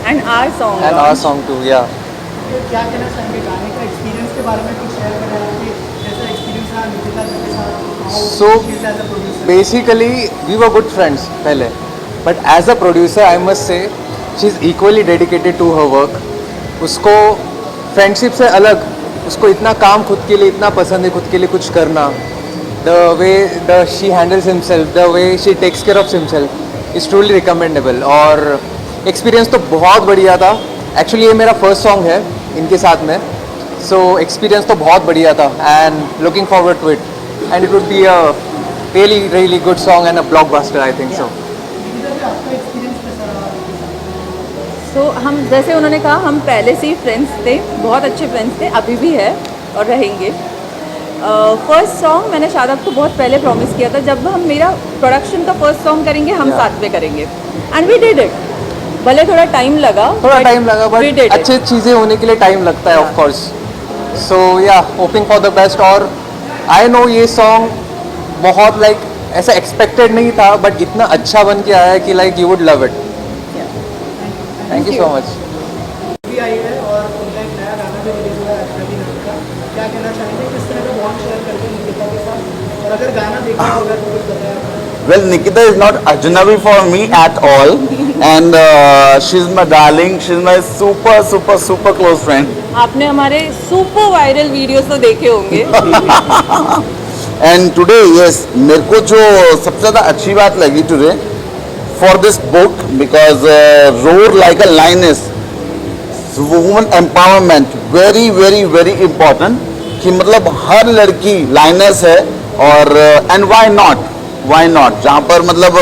And our song. and our song too. Yeah. क्या कहना चाहेंगे गाने का एक्सपीरियंस के बारे में कुछ शेयर करें कि कैसा एक्सपीरियंस रहा निकिता जी के साथ So as a producer basically we were good friends पहले, but as a producer I must say she is equally dedicated to her work. उसको फ्रेंडशिप से अलग उसको इतना काम खुद के लिए इतना पसंद है, खुद के लिए कुछ करना. The way she handles himself, the way she takes care of himself is truly recommendable. और एक्सपीरियंस तो बहुत बढ़िया था. एक्चुअली ये मेरा फर्स्ट सॉन्ग है इनके साथ में, सो एक्सपीरियंस तो बहुत बढ़िया था and looking forward to it and it would be a really really good song and a blockbuster I think so. आपका एक्सपीरियंस कैसा रहा? सो हम जैसे उन्होंने कहा हम पहले से ही फ्रेंड्स थे, बहुत अच्छे फ्रेंड्स थे, अभी भी है और रहेंगे. फर्स्ट सॉन्ग मैंने शादाब को बहुत पहले प्रॉमिस किया था, जब हम मेरा प्रोडक्शन का फर्स्ट सॉन्ग करेंगे हम Yeah. साथ में करेंगे एंड वी डिड इट. भले थोड़ा टाइम लगा we did it. बट अच्छी चीज़ें होने के लिए टाइम लगता है ऑफ कोर्स. सो या होपिंग फॉर द बेस्ट. और आई नो ये सॉन्ग बहुत लाइक ऐसा एक्सपेक्टेड नहीं था बट इतना अच्छा बन के आया है कि like you would love it. Thank you so much. भी आई है और उनका एक नया गाना भी रिलीज हुआ है अजनबी नाम का. क्या कहना चाहेंगे किस तरह का बॉन्ड शेयर करते हैं निकिता के साथ, और अगर गाना देखा होगा तो कुछ बताया. Well, Nikita is not Ajnabi for me at all, and she's my darling. She's my super, super, super close friend. आपने हमारे सुपर वायरल वीडियोस तो देखे होंगे. And today, yes, मेरे को जो सबसे ज़्यादा अच्छी बात लगी today for this book because roar like a lioness, woman empowerment, very, very, very important. कि मतलब हर लड़की लाइनस है और एंड वाई नॉट जहाँ पर मतलब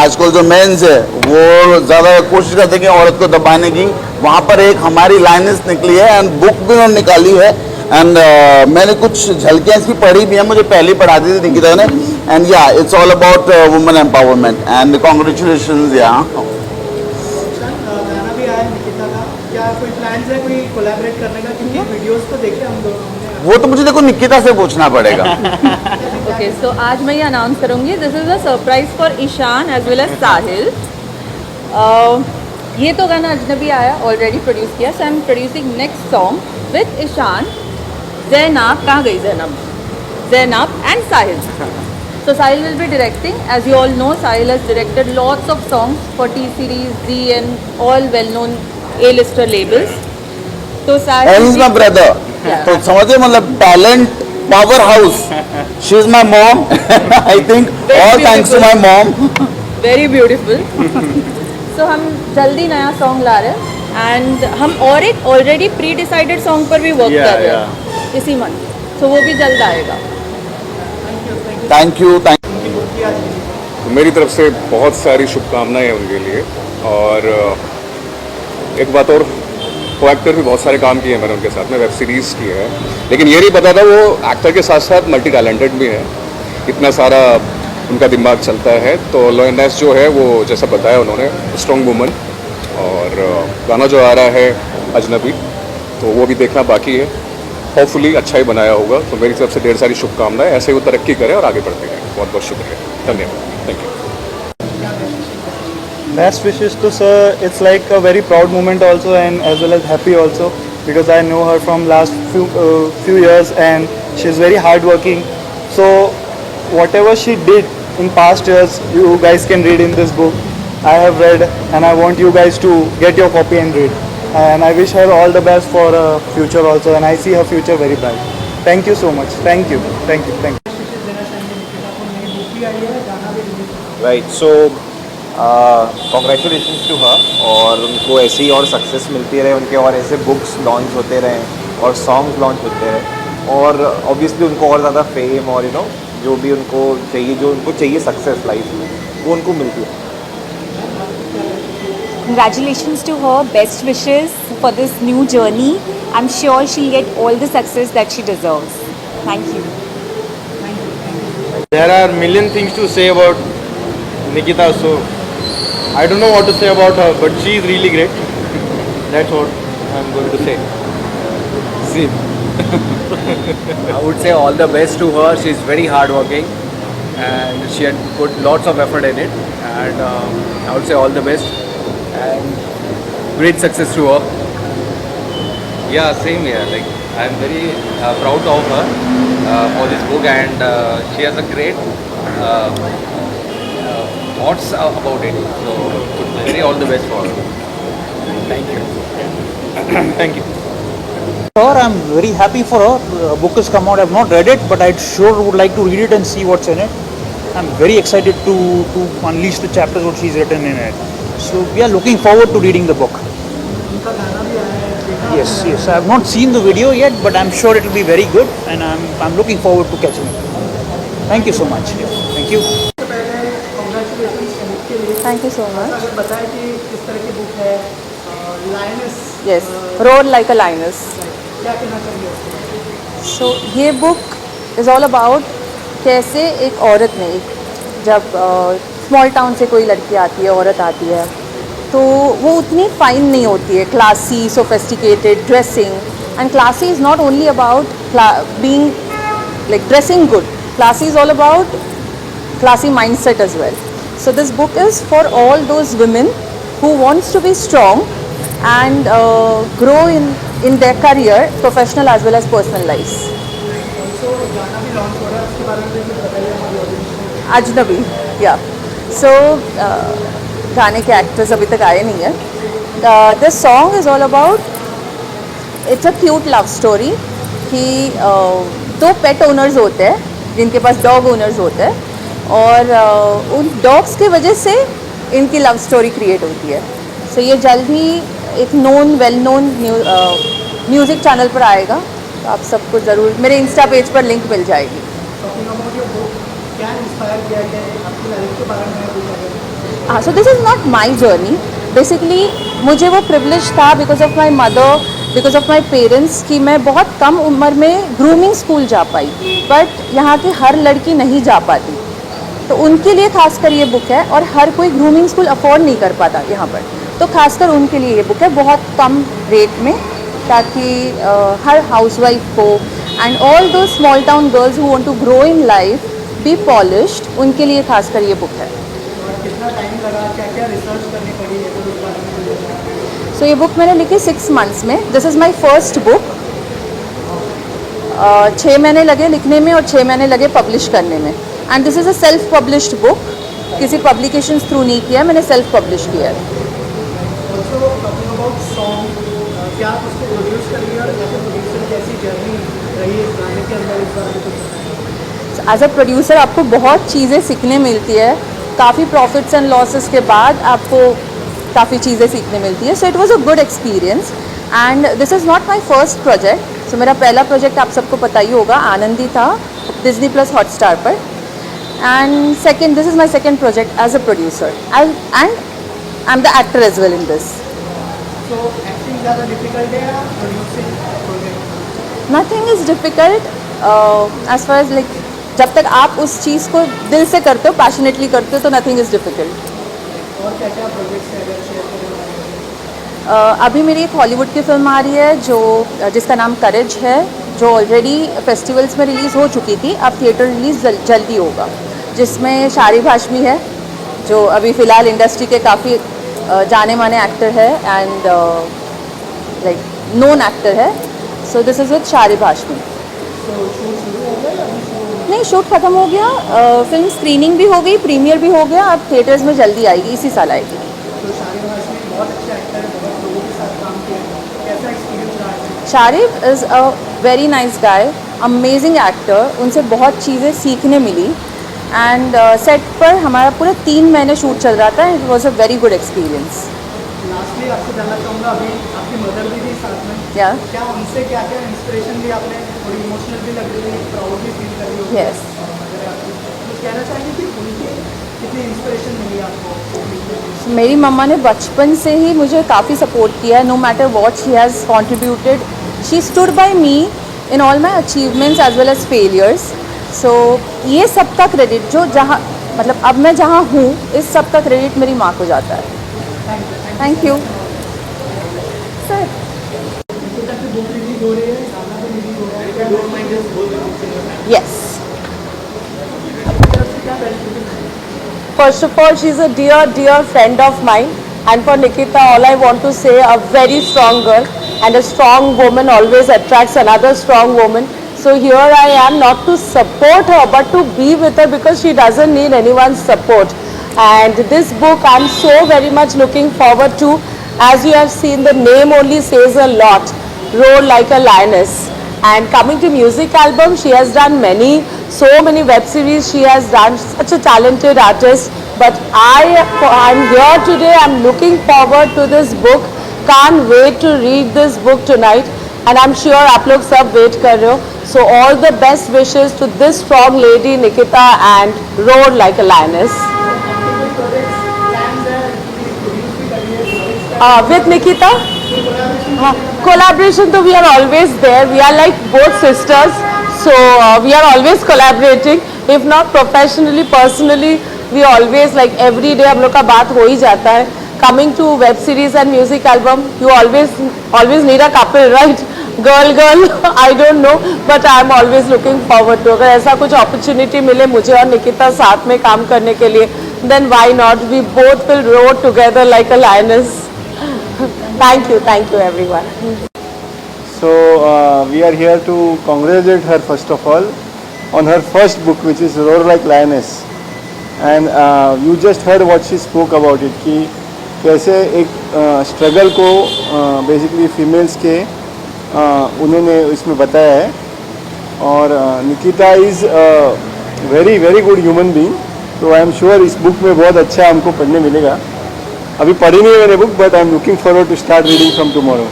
आजकल जो मेंस है वो ज़्यादा कोशिश करते हैं कि औरत को दबाने की, वहाँ पर एक हमारी लाइनस निकली है एंड बुक भी उन्होंने निकाली है. एंड मैंने कुछ झलकियाँ इसकी पढ़ी भी हैं, मुझे पहले ही पढ़ा दी थी निकिता ने. एंड या it's all about women empowerment and congratulations. या गाना भी आया है निकिता का, क्या कोई प्लान्स है कोई कोलैबोरेट करने का, क्योंकि वीडियोस तो देखे हम दोनों. वो तो मुझे देखो निकिता से पूछना पड़ेगा. ओके सो आज मैं ये अनाउंस करूँगी, this is a surprise for Ishaan as well as Sahil. ये तो गाना अजनबी आया ऑलरेडी प्रोड्यूस किया, so I am producing next song with Ishaan. Zainab कहाँ गई Zainab and Sahil. So Sahil will be directing. As you all know, Sahil has directed lots of songs for T-Series, Z and all well-known A-lister labels. So Sahil. And he's my brother. तो समझे मतलब talent powerhouse. She is my mom. I think all thanks to my mom. Very beautiful. So हम जल्दी नया song ला रहे हैं and हम और एक ऑलरेडी प्री डिसाइडेड सॉन्ग पर भी वर्क कर रहे हैं इसी मंथ. So वो भी जल्द आएगा. Thank you. तो मेरी तरफ से बहुत सारी शुभकामनाएं उनके लिए. और एक बात और, वो एक्टर भी बहुत सारे काम किए हैं मैंने उनके साथ में, वेब सीरीज़ की है, लेकिन ये नहीं पता था वो एक्टर के साथ साथ मल्टी टैलेंटेड भी हैं. इतना सारा उनका दिमाग चलता है. तो लोयनेस जो है वो जैसा बताया उन्होंने, स्ट्रॉन्ग वुमन. और गाना जो आ रहा है अजनबी, तो वो भी देखना बाकी है. होपफुली अच्छा ही बनाया होगा. तो मेरी तरफ से ढेर सारी शुभकामनाएं, ऐसे ही वो तरक्की करें और आगे बढ़ते रहें. बहुत बहुत शुक्रिया, धन्यवाद. Thank you. Best wishes to sir. It's like a very proud moment also, and as well as happy also, because I know her from last few years and she's very hardworking. So whatever she did in past years, you guys can read in this book. I have read and I want you guys to get your copy and read. And I wish her all the best for her future also, and I see her future very bright. Thank you so much. Thank you. Thank you. Thank you. देना चाहेंगे निकिता को, नई book भी आई है, गाना भी release हुआ है. Right. So congratulations to her, और उनको ऐसी और सक्सेस मिलती रहे, उनके और ऐसे बुक्स लॉन्च होते रहें और सॉन्ग्स लॉन्च होते रहें, और ऑब्वियसली उनको और ज़्यादा फेम और जो भी उनको चाहिए सक्सेस लाइफ में, वो उनको मिलती है. Congratulations to her, best wishes for this new journey. I'm sure she'll get all the success that she deserves. Thank you. There are million things to say about Nikita, so I don't know what to say about her, but she is really great. That's what I'm going to say. See. I would say all the best to her. She's very hardworking and she had put lots of effort in it, and I would say all the best. And great success to her. Yeah, same here. Like I'm very proud of her for this book, and she has a great thoughts about it. So very all the best for her. Thank you. Thank you. Her, I'm very happy for her. Book has come out. I've not read it, but I sure would like to read it and see what's in it. I'm very excited to unleash the chapters what she's written in it. So we are looking forward to reading the book. उनका गाना भी आया है, देखा Yes, yes. I have not seen the video yet, but I'm sure it will be very good, and I'm looking forward to catching it. Thank you so much. Thank you. सबसे पहले congratulation संगीत के लिए। Thank you so much. अगर बताएं कि किस तरह की बुक है, lioness, yes, roar like a lioness. क्या कहना चाहिए उसके बारे में? सो ये बुक इज़ ऑल अबाउट कैसे एक औरत ने, जब स्मॉल टाउन से कोई लड़की आती है, औरत आती है, तो वो उतनी फाइन नहीं होती है, classy, sophisticated dressing. And classy is not only about being like dressing good, classy is all about classy mindset as well. So this book is for all those women who wants to be strong and grow in their career, professional as well as personal lives. Also गाना भी launch हो रहा है, उसके बारे में भी कुछ बताइए हमारी ऑडियंस को। Ajnabi, yeah. So गाने के एक्टर्स अभी तक आए नहीं है। This song is all about, it's a cute love story कि दो पेट ओनर्स होते हैं जिनके पास डॉग ओनर्स होते हैं, और उन डॉग्स के वजह से इनकी लव स्टोरी क्रिएट होती है। सो ये जल्द ही एक वेल नोन म्यूज़िक चैनल पर आएगा, तो आप सबको ज़रूर मेरे इंस्टा पेज पर लिंक मिल जाएगी। टॉकिंग अबाउट योर बुक, क्या इंस्पायर किया गया है आपकी लाइफ के बारे में कुछ अगर? हाँ, so this is not my journey. Basically मुझे वो प्रिविलेज था because of my mother, because of my parents, कि मैं बहुत कम उम्र में ग्रूमिंग स्कूल जा पाई, बट यहाँ की हर लड़की नहीं जा पाती, तो उनके लिए खासकर ये बुक है। और हर कोई ग्रूमिंग स्कूल अफोर्ड नहीं कर पाता यहाँ पर, तो खासकर उनके लिए ये बुक है, बहुत कम रेट में, ताकि हर हाउसवाइफ को एंड ऑल दो small town girls who want to grow in life, be polished, उनके लिए खासकर ये बुक है। और कितना टाइम लगा, क्या क्या रिसर्च करनी पड़ी है तो इस बारे में मुझे बताइए। सो ये बुक मैंने लिखी 6 months में। This is my first book. 6 महीने लगे लिखने में और 6 महीने लगे पब्लिश करने में। And this is a self published book, किसी पब्लिकेशन थ्रू नहीं किया, मैंने सेल्फ पब्लिश किया है। ऑल्सो टॉकिंग अबाउट सॉन्ग, क्या आप उसको प्रोड्यूस करिए और एज ए प्रोड्यूसर कैसी जर्नी रही है इस गाने के अंदर, इस बारे में कुछ बताइए। एज अ प्रोड्यूसर आपको बहुत चीज़ें सीखने मिलती है, काफ़ी प्रॉफिट्स एंड लॉसेस के बाद आपको काफ़ी चीज़ें सीखने मिलती है। So it was a good experience and this is not my first project. So मेरा पहला प्रोजेक्ट आप सबको पता ही होगा, आनंदी था, डिज्नी प्लस हॉटस्टार पर। And second, this is my second project as a producer, and I am the actor as well in this. So acting ज़्यादा difficult है या producing project? Nothing is difficult as far as like, जब तक आप उस चीज़ को दिल से करते हो, पैशनेटली करते हो, तो नथिंग इज़ डिफ़िकल्ट। और क्या क्या प्रोजेक्ट्स है अगर शेयर करें? अभी मेरी एक हॉलीवुड की फिल्म आ रही है जिसका नाम करेज है, जो ऑलरेडी फेस्टिवल्स में रिलीज़ हो चुकी थी, अब थिएटर रिलीज़ जल्दी होगा, जिसमें शारिब हाशमी है, जो अभी फ़िलहाल इंडस्ट्री के काफ़ी जाने माने एक्टर है एंड लाइक नोन एक्टर है। So this is with Sharib Hashmi. तो शूट शुरू हो गया या अभी शुरू? नहीं, शूट ख़त्म हो गया, फिल्म स्क्रीनिंग भी हो गई, प्रीमियर भी हो गया, अब थिएटर्स में जल्दी आएगी, इसी साल आएगी। तो शारिब हाशमी बहुत अच्छे एक्टर है, बहुत लोगों के साथ काम किया है, कैसा एक्सपीरियंस रहा है? Sharib is a very nice guy, amazing actor, उनसे बहुत चीज़ें सीखने मिली। एंड सेट पर हमारा पूरा 3 महीने शूट चल रहा था, it was a very good experience. Lastly आपसे जानना चाहूँगा, अभी आपकी मदर भी थी साथ में, क्या? क्या उनसे क्या क्या इंस्पिरेशन ली आपने? थोड़ी इमोशनल भी लग रही थी, प्राउड भी फील कर रही होगी। Yes. तो कहना चाहेंगे कि उनकी कितनी इंस्पिरेशन मिली आपको? मेरी मम्मा ने बचपन से ही मुझे काफ़ी सपोर्ट किया है, no matter what she has contributed, she stood by me in all my achievements as well as failures. So ये सब का क्रेडिट, जो जहाँ मतलब अब मैं जहाँ हूँ, इस सब का क्रेडिट मेरी माँ को जाता है। Thank you sir. Book release हो रही है, गाना भी रिलीज हो रहा है, क्या डोंट माइंड जस्ट बोल दीजिए। यस, अपनी तरफ से क्या बेनिफिट है? first of all, she's a dear friend of mine And for Nikita, all I want to say, a very strong girl, and a strong woman always attracts another strong woman. So here I am, not to support her, but to be with her because she doesn't need anyone's support. And this book I'm so very much looking forward to. As you have seen, the name only says a lot. Roar Like a Lioness. And coming to music album, she has done so many web series she has done, such a talented artist. But I'm here today, I'm looking forward to this book. Can't wait to read this book tonight. And I'm sure आप लोग सब wait कर रहे हो. So all the best wishes to this strong lady Nikita and Roar Like a Lioness. With Nikita? Collaboration, so we are always there. We are like both sisters. So we are always collaborating. If not professionally, personally, we always like every day हम लोग का बात हो ही जाता है. Coming to web series and music album, you always need a couple, right? Girl, I don't know, but I'm always looking forward to. अगर ऐसा कुछ opportunity मिले मुझे और निकिता साथ में काम करने के लिए, then why not? We both will roar together like a lioness. Thank you everyone. So we are here to congratulate her first of all on her first book, which is Roar Like Lioness. And you just heard what she spoke about it, कि कैसे एक struggle को basically females के उन्होंने इसमें बताया है. और Nikita is very very good human being. तो आई एम श्योर इस बुक में बहुत अच्छा हमको पढ़ने मिलेगा. अभी पढ़ी नहीं है मैंने book, but I am looking forward to start reading from tomorrow.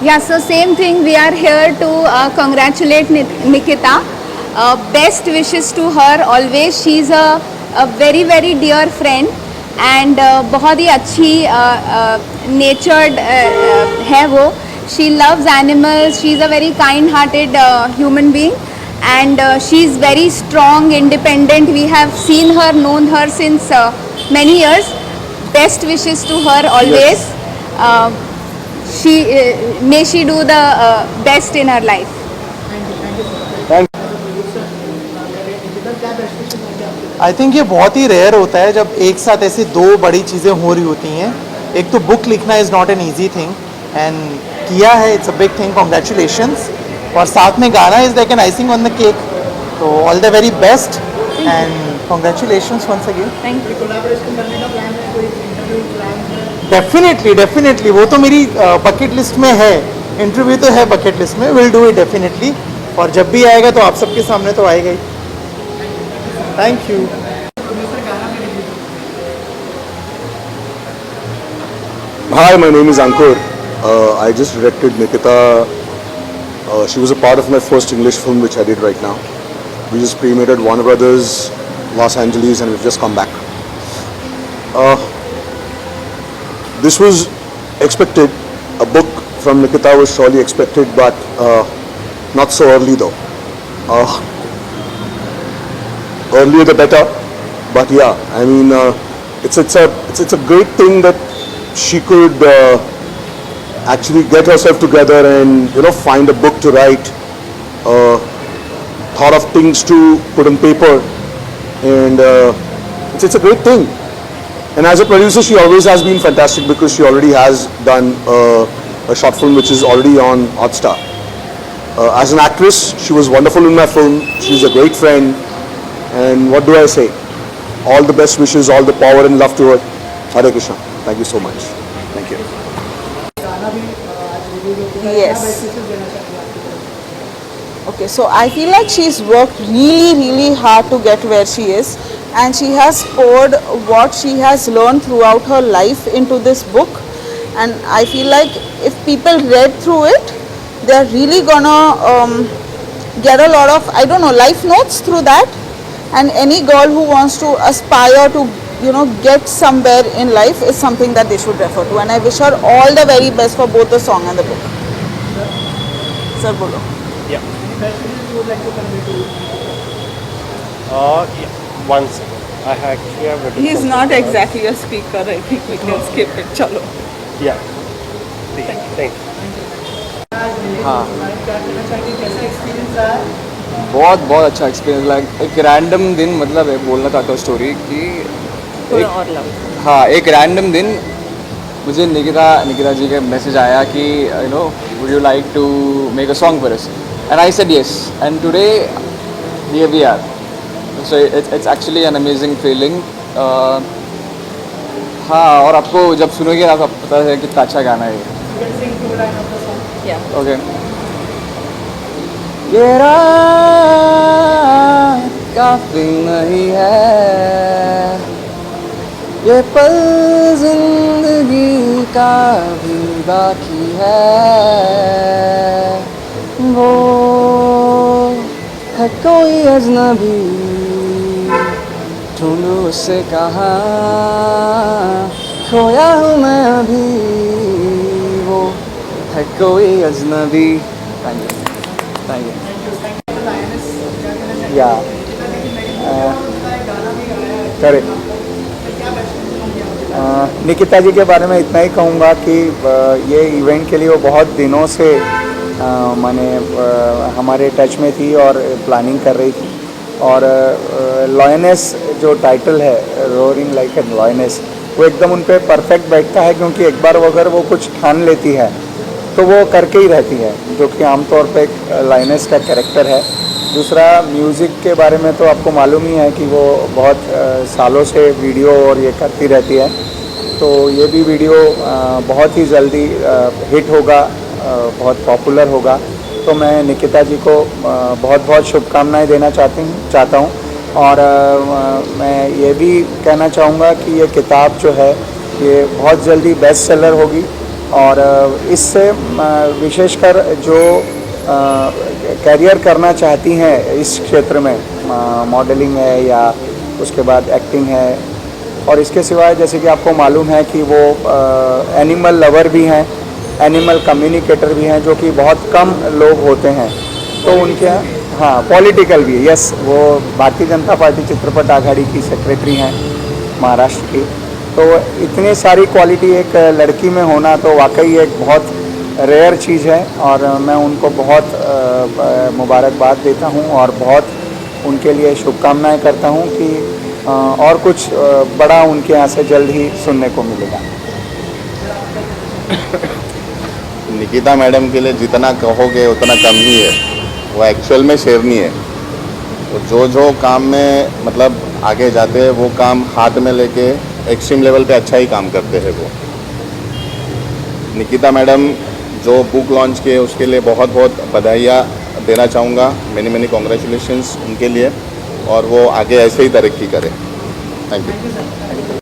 Yeah, so same thing. We are here to congratulate Nikita. Best wishes to her always. She's a very very dear friend and बहुत ही अच्छी natured है वो. She loves animals. She's a very kind-hearted human being and she's very strong, independent. We have seen her, known her since many years. Best wishes to her always. Yes. May she do the best in her life. I think ये बहुत ही rare होता है जब एक साथ ऐसी दो बड़ी चीज़ें हो रही होती हैं. एक तो बुक लिखना is not an easy thing and किया है, it's a big thing, congratulations. और साथ में गाना is like an icing on the cake. तो all the very best and congratulations once again. Thank you. Definitely वो तो मेरी बकेट लिस्ट में है. इंटरव्यू तो है बकेट लिस्ट में. Will do it definitely. और जब भी आएगा तो आप सबके सामने तो आएगा ही. Thank you. Hi, my name is Ankur. I just directed Nikita. She was a part of my first English film, which I did right now. We just premiered at Warner Brothers, Los Angeles, and we've just come back. This was expected. A book from Nikita was surely expected, but not so early though. Earlier the better. But yeah, I mean, it's a great thing that she could actually get herself together and find a book to write, thought of things to put on paper, and it's a great thing. And as a producer, she always has been fantastic because she already has done a short film which is already on Hotstar. As an actress, she was wonderful in my film. She's a great friend, and what do I say? All the best wishes, all the power and love to her. Hare Krishna. Thank you so much. Thank you. Yes. Okay, so I feel like she's worked really hard to get where she is, and she has poured what she has learned throughout her life into this book. And I feel like if people read through it, they are really gonna get a lot of, I don't know, life notes through that. And any girl who wants to aspire to get somewhere in life is something that they should refer to. And I wish her all the very best for both the song and the book. Sir, bolo. Yeah. One second. I actually have written. He is something not down. exactly a speaker. I think we can skip it. Chalo. Yeah. Thank you. हाँ, बहुत अच्छा experience. Like एक random दिन, मतलब बोलना चाहता हूँ story कि थोड़ा और लाउड. हाँ, एक रैंडम दिन मुझे निकिता जी का मैसेज आया कि you know would you like to make a song for us, and I said yes, and today here we are. So it's actually an amazing feeling. हाँ, और आपको जब सुनोगे आपको पता है कितना अच्छा गाना है ये. Yeah. ओके. ये रात काफी नहीं है, ये पल जिंदगी का भी बाकी है. वो है कोई अजनबी, ढूंढूं उससे कहाँ, खोया हूँ मैं अभी. वो है कोई अजनबी. Thank you. Thank you. या करेक्ट. निकिता जी के बारे में इतना ही कहूँगा कि ये इवेंट के लिए वो बहुत दिनों से माने हमारे टच में थी और प्लानिंग कर रही थी. और लॉयनेस जो टाइटल है, रोरिंग लाइक एन लॉयनेस, वो एकदम उन पर परफेक्ट बैठता है, क्योंकि एक बार अगर वो कुछ ठान लेती है तो वो करके ही रहती है, जो कि आमतौर पे एक लॉयनेस का कैरेक्टर है. दूसरा, म्यूज़िक के बारे में तो आपको मालूम ही है कि वो बहुत सालों से वीडियो और ये करती रहती है. तो ये भी वीडियो बहुत ही जल्दी हिट होगा, बहुत पॉपुलर होगा. तो मैं निकिता जी को बहुत बहुत शुभकामनाएं देना चाहता हूँ. और मैं ये भी कहना चाहूँगा कि ये किताब जो है ये बहुत जल्दी बेस्ट सेलर होगी. और इससे विशेषकर जो कैरियर करना चाहती हैं इस क्षेत्र में, मॉडलिंग है या उसके बाद एक्टिंग है, और इसके सिवाय जैसे कि आपको मालूम है कि वो एनिमल लवर भी हैं, एनिमल कम्युनिकेटर भी हैं, जो कि बहुत कम लोग होते हैं. तो उनके यहाँ, हाँ, पॉलिटिकल भी है. यस, वो भारतीय जनता पार्टी चित्रपट आघाड़ी की सेक्रेटरी हैं महाराष्ट्र की. तो इतनी सारी क्वालिटी एक लड़की में होना तो वाकई एक बहुत रेयर चीज़ है. और मैं उनको बहुत मुबारकबाद देता हूँ और बहुत उनके लिए शुभकामनाएं करता हूँ कि और कुछ बड़ा उनके यहाँ से जल्द ही सुनने को मिलेगा. निकिता मैडम के लिए जितना कहोगे उतना कम ही है. वो एक्चुअल में शेरनी है. तो जो काम में मतलब आगे जाते हैं वो काम हाथ में लेके एक्सट्रीम लेवल पे अच्छा ही काम करते हैं वो. निकिता मैडम जो बुक लॉन्च किए उसके लिए बहुत बहुत बधाइयाँ देना चाहूँगा. मैनी कॉन्ग्रेचुलेशंस उनके लिए, और वो आगे ऐसे ही तरक्की करें. Thank you.